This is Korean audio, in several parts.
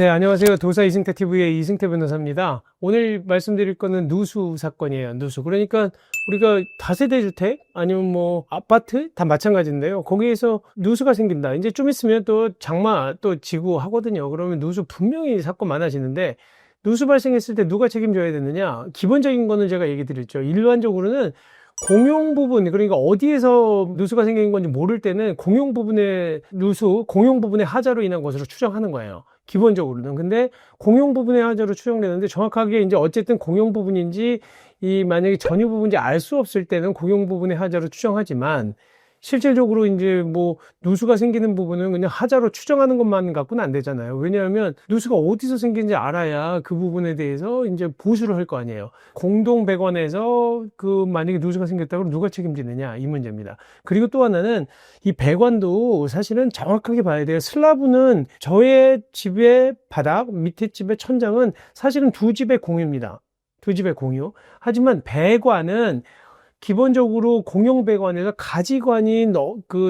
네, 안녕하세요. 도사 이승태 TV의 이승태 변호사입니다. 오늘 말씀드릴 거는 누수 사건이에요. 누수. 그러니까 우리가 다세대 주택 아니면 뭐 아파트 다 마찬가지인데요. 거기에서 누수가 생긴다. 이제 좀 있으면 또 장마 또 지구 하거든요. 그러면 누수 분명히 사건 많아지는데 누수 발생했을 때 누가 책임져야 되느냐? 기본적인 거는 제가 얘기 드렸죠. 일반적으로는 공용 부분, 그러니까 어디에서 누수가 생긴 건지 모를 때는 공용 부분의 누수, 공용 부분의 하자로 인한 것으로 추정하는 거예요. 기본적으로는. 근데 공용 부분의 하자로 추정되는데 정확하게 이제 어쨌든 공용 부분인지 이 만약에 전유 부분인지 알 수 없을 때는 공용 부분의 하자로 추정하지만 실질적으로 이제 뭐 누수가 생기는 부분은 그냥 하자로 추정하는 것만 갖고는 안 되잖아요. 왜냐하면 누수가 어디서 생긴지 알아야 그 부분에 대해서 이제 보수를 할 거 아니에요. 공동 배관에서 그 만약에 누수가 생겼다고 누가 책임지느냐 이 문제입니다. 그리고 또 하나는 이 배관도 사실은 정확하게 봐야 돼요. 슬라브는 저의 집의 바닥, 밑에 집의 천장은 사실은 두 집의 공유입니다. 두 집의 공유. 하지만 배관은 기본적으로 공용 배관에서 가지관이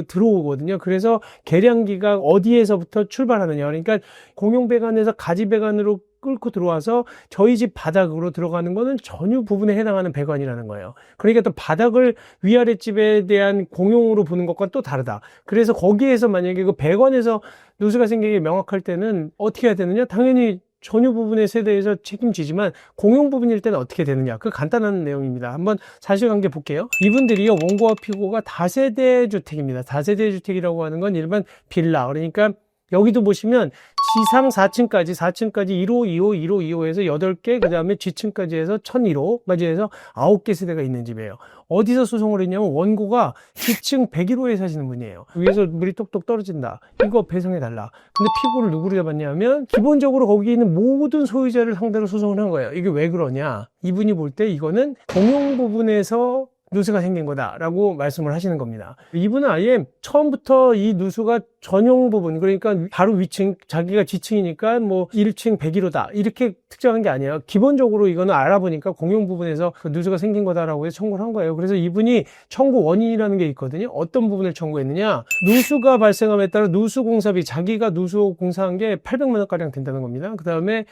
들어오거든요. 그래서 계량기가 어디에서부터 출발하느냐. 그러니까 공용 배관에서 가지 배관으로 끌고 들어와서 저희 집 바닥으로 들어가는 거는 전유 부분에 해당하는 배관이라는 거예요. 그러니까 또 바닥을 위아래 집에 대한 공용으로 보는 것과 또 다르다. 그래서 거기에서 만약에 그 배관에서 누수가 생기게 명확할 때는 어떻게 해야 되느냐? 당연히 전유 부분의 세대에서 책임지지만 공용 부분일 때는 어떻게 되느냐, 그 간단한 내용입니다. 한번 사실관계 볼게요. 이분들이요, 원고와 피고가 다세대 주택입니다. 다세대 주택이라고 하는 건 일반 빌라, 그러니까 여기도 보시면 지상 4층까지 1호, 2호, 1호, 2호에서 8개, 그 다음에 지층까지 해서 1001호까지 해서 9개 세대가 있는 집이에요. 어디서 소송을 했냐면 원고가 지층 101호에 사시는 분이에요. 위에서 물이 똑똑 떨어진다, 이거 배상해달라. 근데 피고를 누구로 잡았냐면 기본적으로 거기 있는 모든 소유자를 상대로 소송을 한 거예요. 이게 왜 그러냐, 이분이 볼 때 이거는 공용 부분에서 누수가 생긴 거다라고 말씀을 하시는 겁니다. 이분은 아예 처음부터 이 누수가 전용 부분, 그러니까 바로 위층, 자기가 지층이니까 뭐 1층 101호다 이렇게 특정한 게 아니에요. 기본적으로 이거는 알아보니까 공용 부분에서 그 누수가 생긴 거다라고 해서 청구를 한 거예요. 그래서 이분이 청구 원인이라는 게 있거든요. 어떤 부분을 청구했느냐, 누수가 발생함에 따라 누수공사비, 자기가 누수 공사한 게 800만 원가량 된다는 겁니다. 그 다음에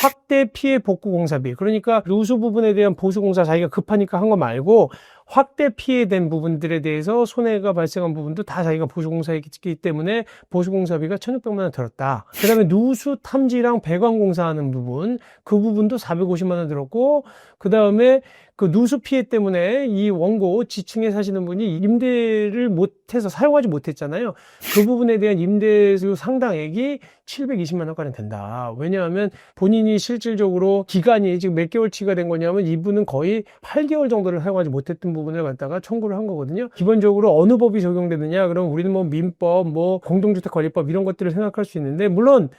확대 피해 복구 공사비, 그러니까 누수 부분에 대한 보수 공사 자기가 급하니까 한 거 말고 확대 피해된 부분들에 대해서 손해가 발생한 부분도 다 자기가 보수공사했기 때문에 보수공사비가 1,600만 원 들었다. 그 다음에 누수 탐지랑 배관 공사하는 부분, 그 부분도 450만 원 들었고, 그 다음에 그 누수 피해 때문에 이 원고 지층에 사시는 분이 임대를 못해서 사용하지 못했잖아요. 그 부분에 대한 임대료 상당액이 720만 원가량 된다. 왜냐하면 본인이 실질적으로 기간이 지금 몇 개월치가 된 거냐면 이분은 거의 8개월 정도를 사용하지 못했던 부분을 갖다가 청구를 한 거거든요. 기본적으로 어느 법이 적용되느냐, 그럼 우리는 뭐 민법, 뭐 공동주택관리법 이런 것들을 생각할 수 있는데, 물론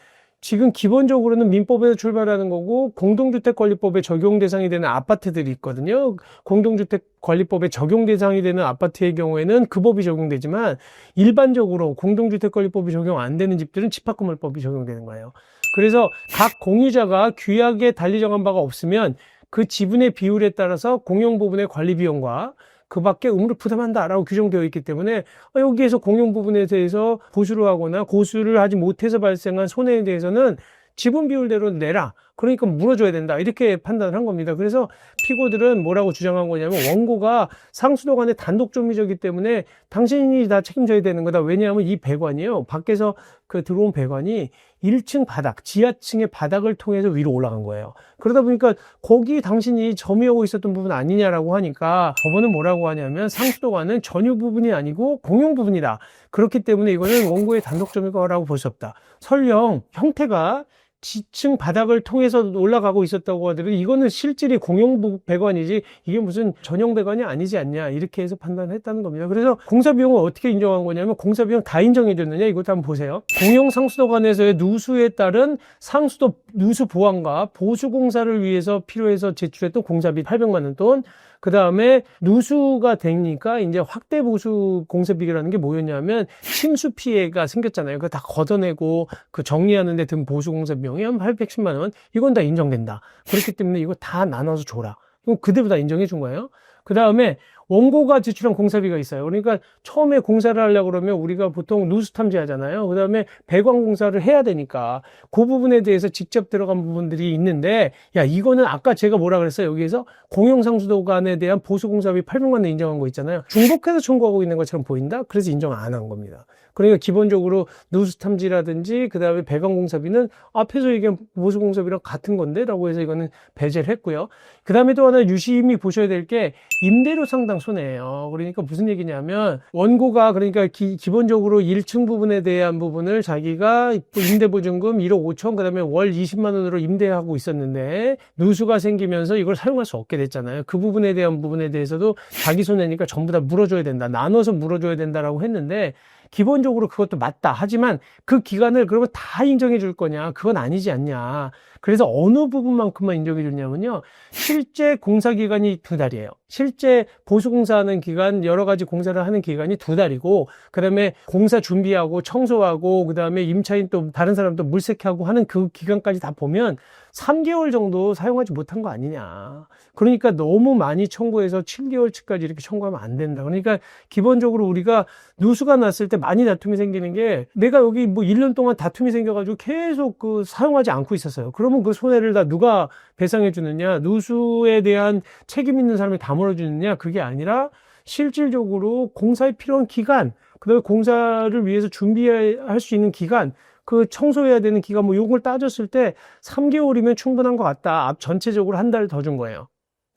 지금 기본적으로는 민법에서 출발하는 거고 공동주택관리법에 적용 대상이 되는 아파트들이 있거든요. 공동주택관리법에 적용 대상이 되는 아파트의 경우에는 그 법이 적용되지만 일반적으로 공동주택관리법이 적용 안 되는 집들은 집합건물법이 적용되는 거예요. 그래서 각 공유자가 규약에 달리 정한 바가 없으면 그 지분의 비율에 따라서 공용 부분의 관리 비용과 그 밖에 의무를 부담한다라고 규정되어 있기 때문에 여기에서 공용 부분에 대해서 보수를 하거나 고수를 하지 못해서 발생한 손해에 대해서는 지분 비율대로 내라, 그러니까 물어줘야 된다, 이렇게 판단을 한 겁니다. 그래서 피고들은 뭐라고 주장한 거냐면 원고가 상수도 간의 단독 점유자이기 때문에 당신이 다 책임져야 되는 거다. 왜냐하면 이 배관이요, 밖에서 그 들어온 배관이 1층 바닥, 지하층의 바닥을 통해서 위로 올라간 거예요. 그러다 보니까 거기 당신이 점유하고 있었던 부분 아니냐라고 하니까 법원은 뭐라고 하냐면 상수도관은 전유 부분이 아니고 공용 부분이다. 그렇기 때문에 이거는 원고의 단독 점유가라고 볼 수 없다. 설령 형태가 지층 바닥을 통해서 올라가고 있었다고 하더라도 이거는 실질이 공용 배관이지 이게 무슨 전용 배관이 아니지 않냐, 이렇게 해서 판단했다는 겁니다. 그래서 공사비용을 어떻게 인정한 거냐면 공사비용 다 인정해 줬느냐, 이것도 한번 보세요. 공용 상수도관에서의 누수에 따른 상수도 누수 보완과 보수 공사를 위해서 필요해서 제출했던 공사비 800만 원 돈, 그 다음에 누수가 되니까 이제 확대 보수 공사비라는 게 뭐였냐면 침수 피해가 생겼잖아요. 그거 다 걷어내고 그 정리하는데 든 보수 공사 비용이 한 810만 원, 이건 다 인정된다. 그렇기 때문에 이거 다 나눠서 줘라. 그럼 그대로 다 인정해 준 거예요. 그 다음에 원고가 지출한 공사비가 있어요. 그러니까 처음에 공사를 하려고 그러면 우리가 보통 누수 탐지하잖아요. 그 다음에 배관 공사를 해야 되니까 그 부분에 대해서 직접 들어간 부분들이 있는데, 야, 이거는 아까 제가 뭐라 그랬어요? 여기에서 공용상수도관에 대한 보수공사비 800만 원 인정한 거 있잖아요. 중복해서 청구하고 있는 것처럼 보인다? 그래서 인정 안 한 겁니다. 그러니까 기본적으로 누수 탐지라든지 그 다음에 배관 공사비는 앞에서 얘기한 보수 공사비랑 같은 건데 라고 해서 이거는 배제를 했고요. 그 다음에 또 하나 유심히 보셔야 될 게 임대료 상당 손해예요. 그러니까 무슨 얘기냐면 원고가 그러니까 기본적으로 1층 부분에 대한 부분을 자기가 임대보증금 1억 5천 그 다음에 월 20만 원으로 임대하고 있었는데 누수가 생기면서 이걸 사용할 수 없게 됐잖아요. 그 부분에 대한 부분에 대해서도 자기 손해니까 전부 다 물어줘야 된다. 나눠서 물어줘야 된다라고 했는데 기본적으로 그것도 맞다. 하지만 그 기간을 그러면 다 인정해 줄 거냐? 그건 아니지 않냐. 그래서 어느 부분만큼만 인정해 주냐면요. 실제 공사 기간이 2달이에요. 실제 보수공사하는 기간, 여러 가지 공사를 하는 기간이 2달이고, 그 다음에 공사 준비하고 청소하고, 그 다음에 임차인 또 다른 사람도 물색하고 하는 그 기간까지 다 보면 3개월 정도 사용하지 못한 거 아니냐. 그러니까 너무 많이 청구해서 7개월치까지 이렇게 청구하면 안 된다. 그러니까 기본적으로 우리가 누수가 났을 때 많이 다툼이 생기는 게 내가 여기 뭐 1년 동안 다툼이 생겨가지고 계속 그 사용하지 않고 있었어요. 그러면 그 손해를 다 누가 배상해 주느냐? 누수에 대한 책임 있는 사람이 다 물어주느냐? 그게 아니라 실질적으로 공사에 필요한 기간, 그다음에 공사를 위해서 준비할 수 있는 기간, 그 청소해야 되는 기간 뭐 요걸 따졌을 때 3개월이면 충분한 것 같다. 앞 전체적으로 한 달 더 준 거예요.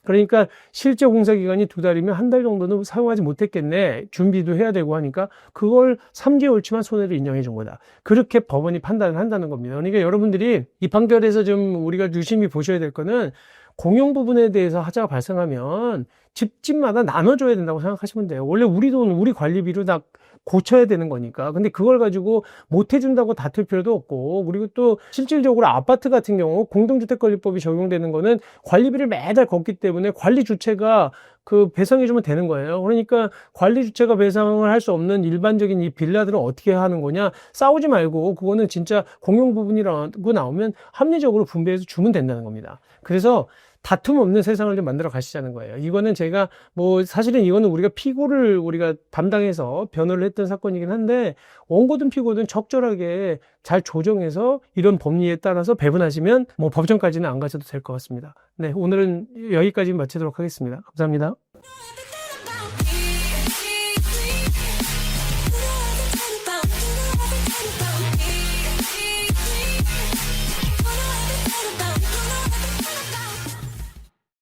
그러니까 실제 공사 기간이 2달이면 한 달 정도는 사용하지 못했겠네. 준비도 해야 되고 하니까 그걸 3개월치만 손해를 인정해 준 거다. 그렇게 법원이 판단을 한다는 겁니다. 그러니까 여러분들이 이 판결에서 좀 우리가 유심히 보셔야 될 거는 공용 부분에 대해서 하자가 발생하면 집집마다 나눠줘야 된다고 생각하시면 돼요. 원래 우리 돈, 우리 관리비로 다 고쳐야 되는 거니까. 근데 그걸 가지고 못 해준다고 다툴 필요도 없고, 그리고 또 실질적으로 아파트 같은 경우 공동주택관리법이 적용되는 거는 관리비를 매달 걷기 때문에 관리 주체가 그 배상해주면 되는 거예요. 그러니까 관리 주체가 배상을 할 수 없는 일반적인 이 빌라들은 어떻게 하는 거냐? 싸우지 말고 그거는 진짜 공용 부분이라고 나오면 합리적으로 분배해서 주면 된다는 겁니다. 그래서 다툼 없는 세상을 좀 만들어 가시자는 거예요. 이거는 제가 뭐 사실은 이거는 우리가 피고를 우리가 담당해서 변호를 했던 사건이긴 한데 원고든 피고든 적절하게 잘 조정해서 이런 법리에 따라서 배분하시면 뭐 법정까지는 안 가셔도 될 것 같습니다. 네, 오늘은 여기까지 마치도록 하겠습니다. 감사합니다.